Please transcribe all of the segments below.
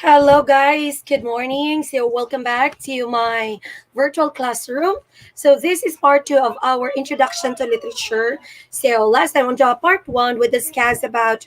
Hello, guys. Good morning. So, welcome back to my virtual classroom. So, this is part two of our introduction to literature. So, last time on the part one, we discussed about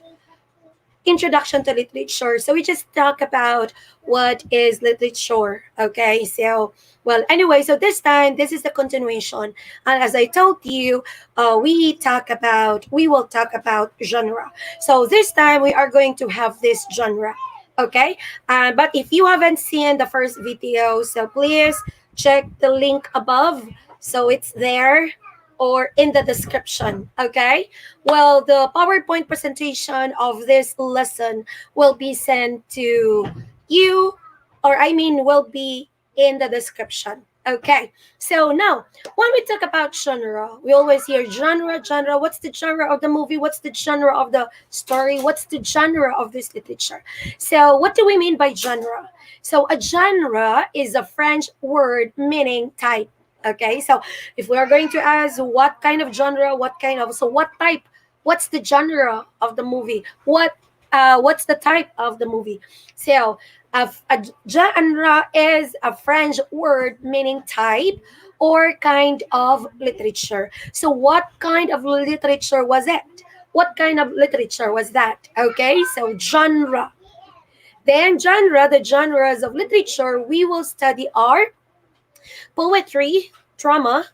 introduction to literature. So, we just talk about what is literature. Okay. So, well, anyway, so this time, this is the continuation. And as I told you, we will talk about genre. So, this time, we are going to have this genre. Okay, but if you haven't seen the first video, so please check the link above, so it's there or in the description. Okay, well, the PowerPoint presentation of this lesson will be sent to you, or I mean will be in the description. Okay, so now when we talk about genre, we always hear genre. What's the genre of the movie? What's the genre of the story? What's the genre of this literature? So, what do we mean by genre? So, a genre is a French word meaning type. Okay, so if we are going to ask what kind of genre, what type, what's the genre of the movie? What's the type of the movie? So, a genre is a French word meaning type or kind of literature. So, what kind of literature was it? What kind of literature was that? Okay, so genre. Then the genres of literature we will study are poetry, drama,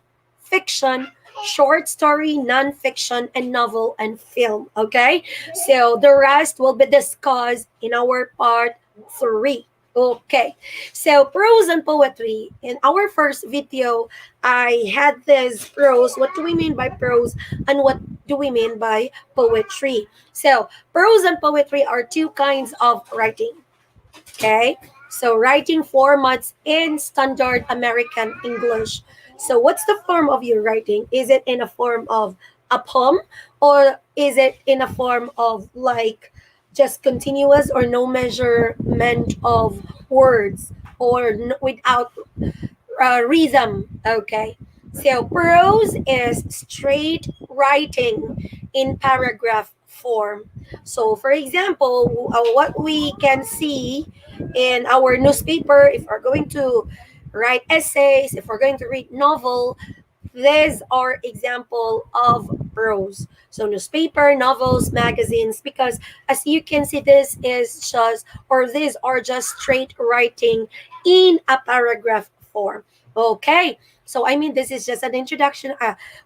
fiction, short story, non-fiction, and novel and film. Okay, so the rest will be discussed in our part three. Okay, so prose and poetry. In our first video, I had this prose. What do we mean by prose, and what do we mean by poetry? So, prose and poetry are two kinds of writing. Okay, so writing formats in standard American English. So, what's the form of your writing? Is it in a form of a poem, or is it in a form of like just continuous or no measurement of words or without rhythm? Okay, so prose is straight writing in paragraph form. So, for example, what we can see in our newspaper, if we're going to write essays, if we're going to read novel, these are example of prose. So newspaper, novels, magazines, because as you can see, these are just straight writing in a paragraph form. Okay. So I mean, this is just an introduction.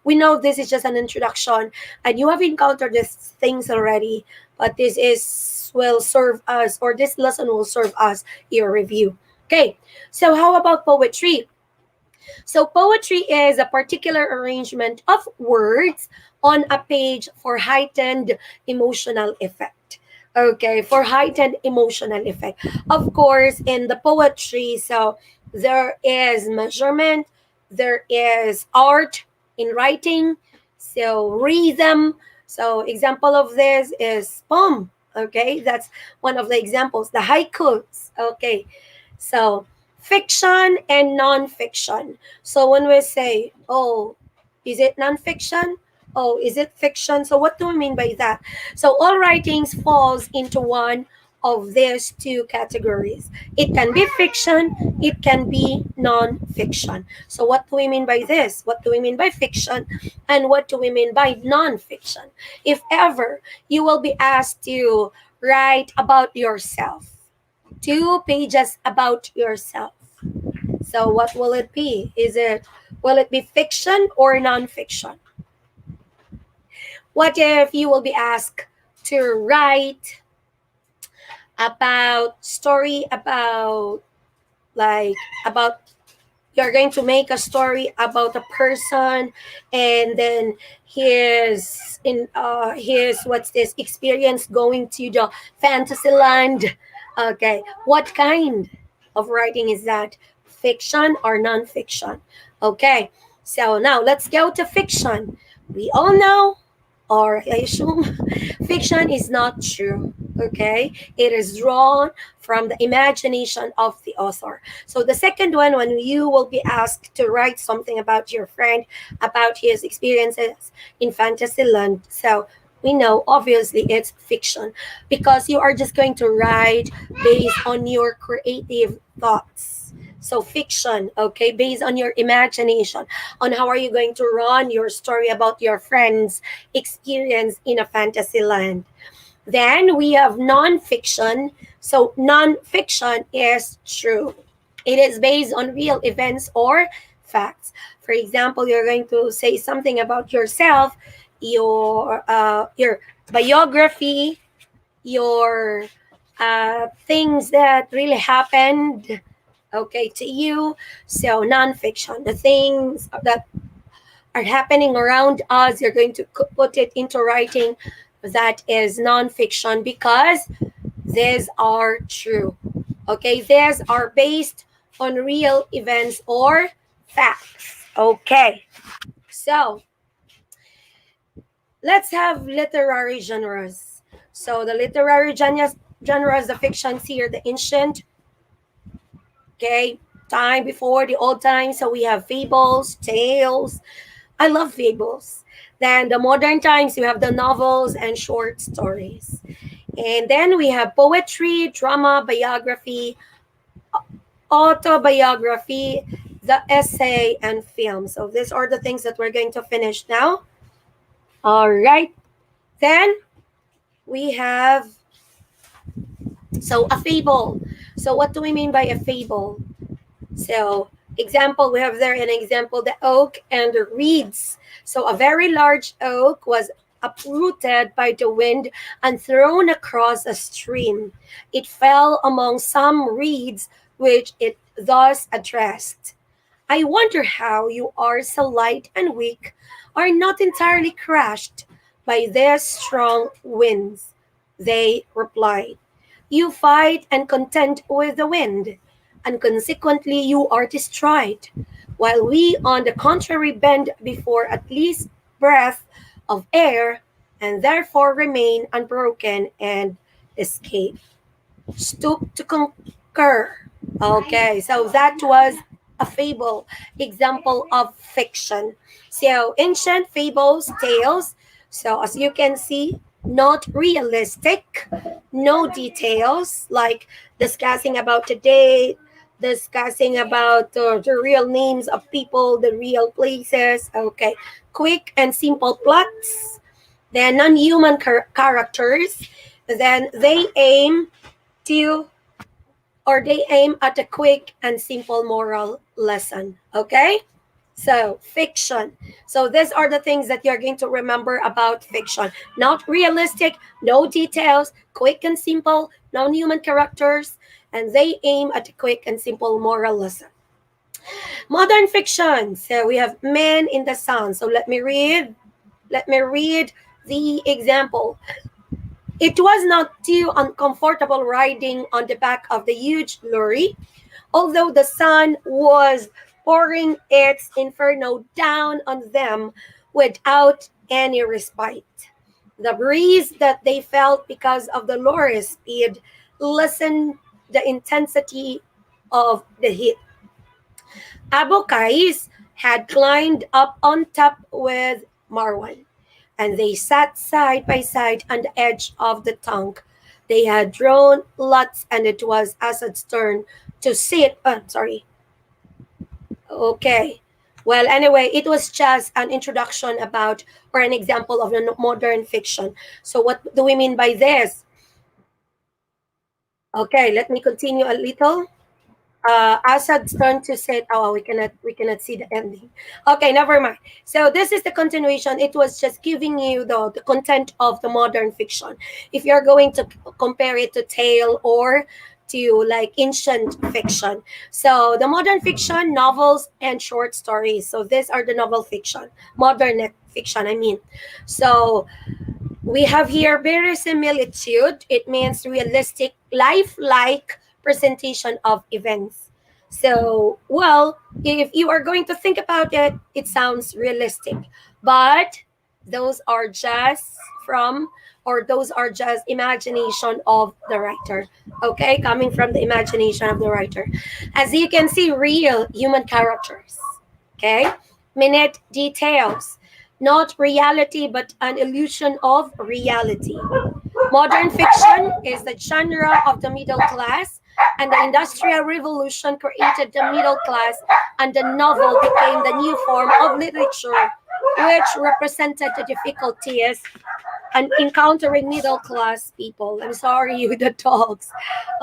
We know this is just an introduction, and you have encountered these things already. But this lesson will serve us your review. Okay. So how about poetry? So, poetry is a particular arrangement of words on a page for heightened emotional effect. Okay, for heightened emotional effect. Of course, in the poetry, so there is measurement, there is art in writing, so rhythm. So, example of this is poem. Okay, that's one of the examples. The haikus. Okay, so fiction and non-fiction. So when we say, oh, is it non-fiction? Oh, is it fiction? So what do we mean by that? So all writings falls into one of these two categories. It can be fiction, it can be non-fiction. So what do we mean by this? What do we mean by fiction? And what do we mean by non-fiction? If ever you will be asked to write about yourself, 2 pages about yourself. So what will it be? Will it be fiction or non-fiction? What if you will be asked to write about story about you're going to make a story about a person, and then his what's this experience going to the fantasy land. Okay, what kind of writing is that? Fiction or non-fiction? Okay, so now let's go to fiction. We all know, or I assume, fiction is not true. Okay, it is drawn from the imagination of the author. So the second one, when you will be asked to write something about your friend, about his experiences in Fantasyland, so we know obviously it's fiction because you are just going to write based on your creative thoughts. So fiction, okay, based on your imagination, on how are you going to run your story about your friends' experience in a fantasy land. Then we have nonfiction. So nonfiction is true. It is based on real events or facts. For example, you're going to say something about yourself, your biography, your things that really happened, okay, to you. So nonfiction, the things that are happening around us, you're going to put it into writing. That is nonfiction because these are true. Okay, these are based on real events or facts. Okay, so let's have literary genres. So the literary genres, the fictions here, the ancient, okay, time before the old time. So we have fables, tales. I love fables. Then the modern times, you have the novels and short stories. And then we have poetry, drama, biography, autobiography, the essay, and film. So these are the things that we're going to finish now. All right. Then we have, so a fable. So what do we mean by a fable? So example, we have there an example, the oak and the reeds. So a very large oak was uprooted by the wind and thrown across a stream. It fell among some reeds, which it thus addressed. I wonder how you are so light and weak, are not entirely crushed by their strong winds. They replied, you fight and contend with the wind, and consequently you are destroyed, while we, on the contrary, bend before at least breath of air, and therefore remain unbroken and escape. Stoop to conquer. Okay, so that was a fable, example of fiction. So ancient fables, tales. So as you can see, not realistic, no details like discussing about the date, discussing about the real names of people, the real places. Okay, quick and simple plots. Then non-human characters. Then to they aim at a quick and simple moral lesson. Okay? So, fiction. So, these are the things that you're going to remember about fiction. Not realistic, no details, quick and simple, non human characters, and they aim at a quick and simple moral lesson. Modern fiction. So, we have Men in the Sun. So, let me read. Let me read the example. It was not too uncomfortable riding on the back of the huge lorry, although the sun was pouring its inferno down on them without any respite. The breeze that they felt because of the lorry's speed lessened the intensity of the heat. Abu Qais had climbed up on top with Marwan, and they sat side by side on the edge of the tank. They had drawn lots, and it was Asad's turn to sit. Sorry. Okay. Well, anyway, it was just an introduction about or an example of the modern fiction. So, what do we mean by this? Okay, let me continue a little. Asad's turn to sit. Oh, we cannot see the ending. Okay, never mind. So this is the continuation. It was just giving you the content of the modern fiction. If you're going to compare it to tale or to like ancient fiction. So the modern fiction, novels and short stories. So these are the novel fiction, modern fiction. I mean, so we have here verisimilitude. It means realistic, lifelike presentation of events. So, well, if you are going to think about it, it sounds realistic. But those are just from, or those are just imagination of the writer. Okay, coming from the imagination of the writer. As you can see, real human characters. Okay, minute details. not reality, but an illusion of reality. Modern fiction is the genre of the middle class, and the Industrial Revolution created the middle class, and the novel became the new form of literature, which represented the difficulties and encountering middle class people. I'm sorry, you the dogs.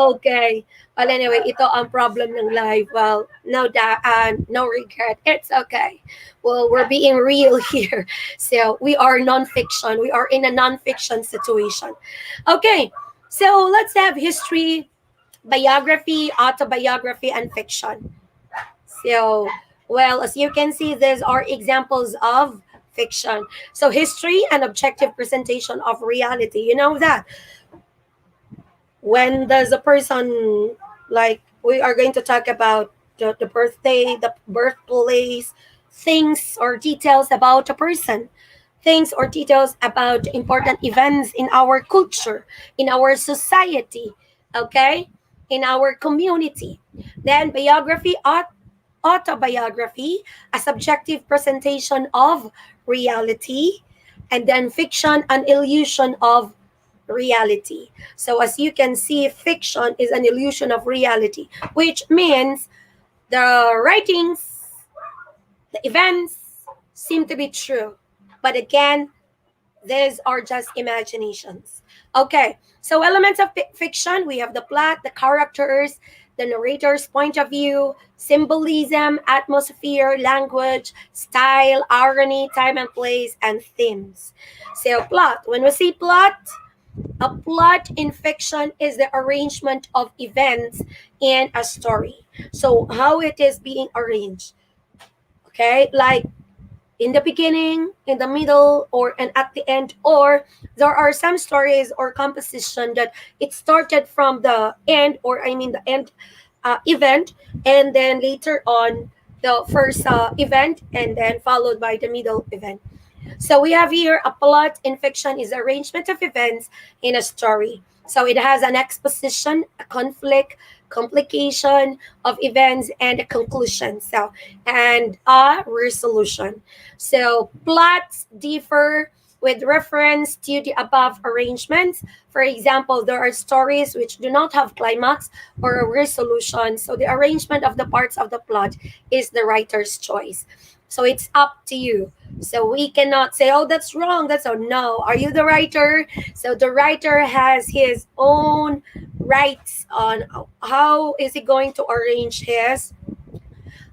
Okay. Well, anyway, ito ang problem ng life. Well, no regret. It's okay. Well, we're being real here. So we are non-fiction. We are in a non-fiction situation. Okay. So let's have history, biography, autobiography, and fiction. So, well, as you can see, these are examples of fiction. So, history and objective presentation of reality. You know that when there's a person, like we are going to talk about the birthday, the birthplace, things or details about a person, things or details about important events in our culture, in our society, okay, in our community. Then biography, autobiography, a subjective presentation of reality, and then fiction, an illusion of reality. So, as you can see, fiction is an illusion of reality, which means the writings, the events seem to be true. But again, these are just imaginations. Okay, so elements of fiction, we have the plot, the characters, the narrator's point of view, symbolism, atmosphere, language, style, irony, time and place, and themes. So, plot. When we say plot, a plot in fiction is the arrangement of events in a story. So, how it is being arranged. Okay, like in the beginning, in the middle, or and at the end, or there are some stories or composition that it started from the end, or I mean the end event, and then later on the first event, and then followed by the middle event. So we have here a plot in fiction is arrangement of events in a story. So it has an exposition, a conflict, complication of events, and a conclusion. So and a resolution. So plots differ with reference to the above arrangements. For example, there are stories which do not have climax or a resolution. So the arrangement of the parts of the plot is the writer's choice. So it's up to you. So we cannot say, oh, that's wrong. That's oh no. Are you the writer? So the writer has his own rights on how is he going to arrange his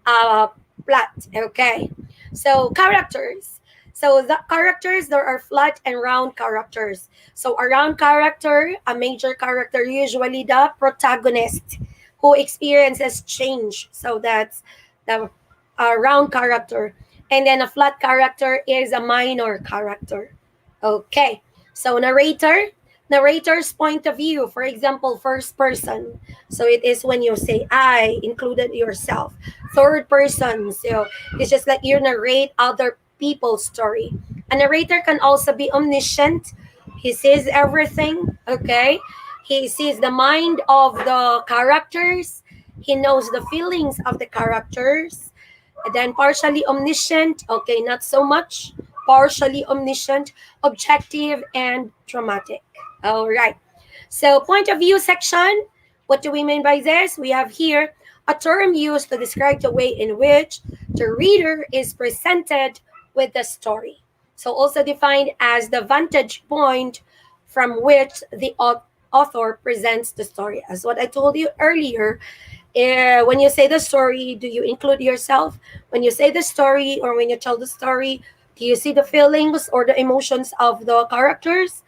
uh, plot. Okay. So characters. So the characters, there are flat and round characters. So a round character, a major character, usually the protagonist who experiences change. So that's the round character. And then a flat character is a minor character. Okay. So narrator's point of view, for example, first person. So it is when you say I, included yourself. Third person. So it's just like you narrate other people's story. A narrator can also be omniscient. He sees everything. Okay. He sees the mind of the characters. He knows the feelings of the characters. And then partially omniscient, okay, not so much. Partially omniscient, objective, and dramatic. All right. So, point of view section. What do we mean by this? We have here a term used to describe the way in which the reader is presented with the story. So, also defined as the vantage point from which the author presents the story. As what I told you earlier, when you say the story, do you include yourself? When you say the story or when you tell the story, do you see the feelings or the emotions of the characters?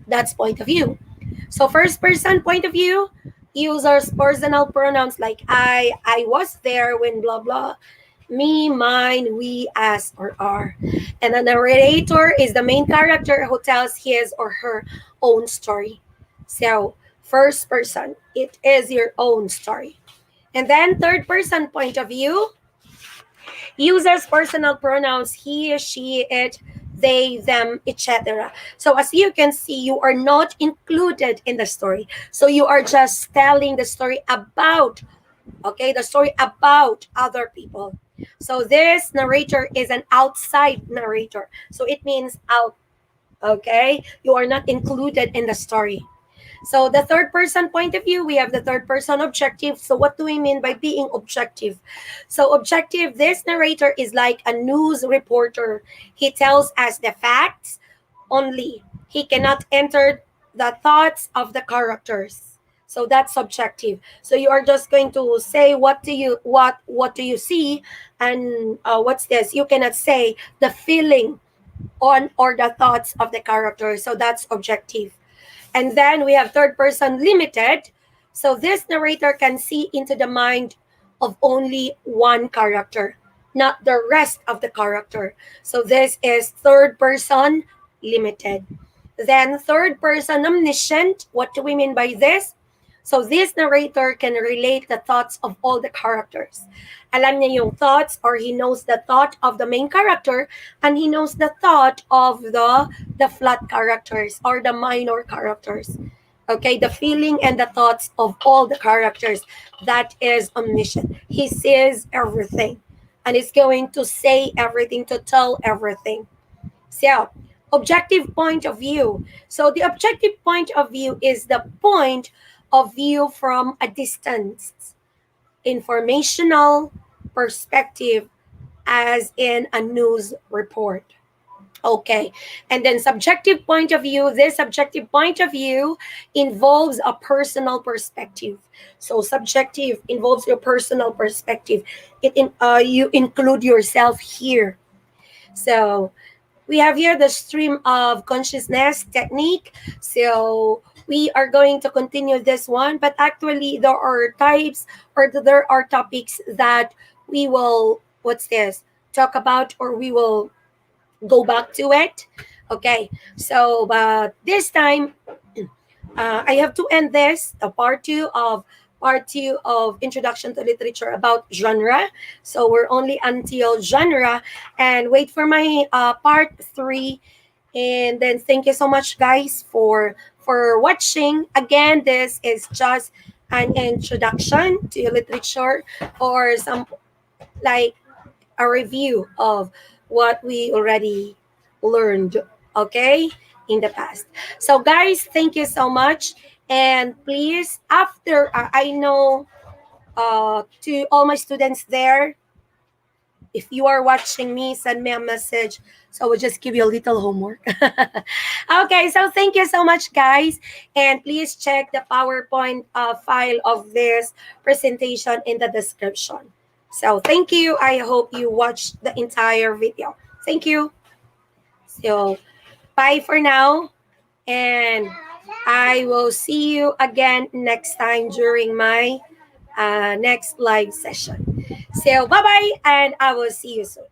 That's point of view. So first person point of view, users personal pronouns like I was there when blah blah, me, mine, we, us, or our. And the narrator is the main character who tells his or her own story. So first person, it is your own story. And then third person point of view, users personal pronouns he, she, it, they, them, etc. So as you can see, you are not included in the story. So you are just telling the story about, okay, the story about other people. So this narrator is an outside narrator. So it means out. Okay, you are not included in the story. So the third person point of view, we have the third person objective. So what do we mean by being objective? So objective, this narrator is like a news reporter. He tells us the facts only. He cannot enter the thoughts of the characters. So that's subjective. So you are just going to say what do you see, and what's this? You cannot say the feeling on or the thoughts of the character. So that's objective. And then we have third person limited. So this narrator can see into the mind of only one character, not the rest of the character. So this is third person limited. Then third person omniscient. What do we mean by this? So this narrator can relate the thoughts of all the characters. Alam niya yung thoughts, or he knows the thought of the main character, and he knows the thought of the flat characters or the minor characters. Okay, the feeling and the thoughts of all the characters. That is omniscient. He sees everything and is going to say everything, to tell everything. So, objective point of view. So, the objective point of view is the point of view from a distance, informational perspective, as in a news report. Okay. And then subjective point of view, this subjective point of view involves a personal perspective. So subjective involves your personal perspective. You include yourself here. So we have here the stream of consciousness technique. So we are going to continue this one, but actually there are types, or there are topics that we will, what's this, talk about, or we will go back to it. Okay, so but this time I have to end this, the part two of introduction to literature about genre. So we're only until genre, and wait for my part three. And then thank you so much, guys, for watching. Again, this is just an introduction to literature, or some like a review of what we already learned, okay, in the past. So, guys, thank you so much. And please, after, I know to all my students there, if you are watching me, send me a message. So I will just give you a little homework. Okay, so thank you so much, guys. And please check the PowerPoint file of this presentation in the description. So thank you. I hope you watched the entire video. Thank you. So bye for now. And I will see you again next time during my next live session. So bye-bye, and I will see you soon.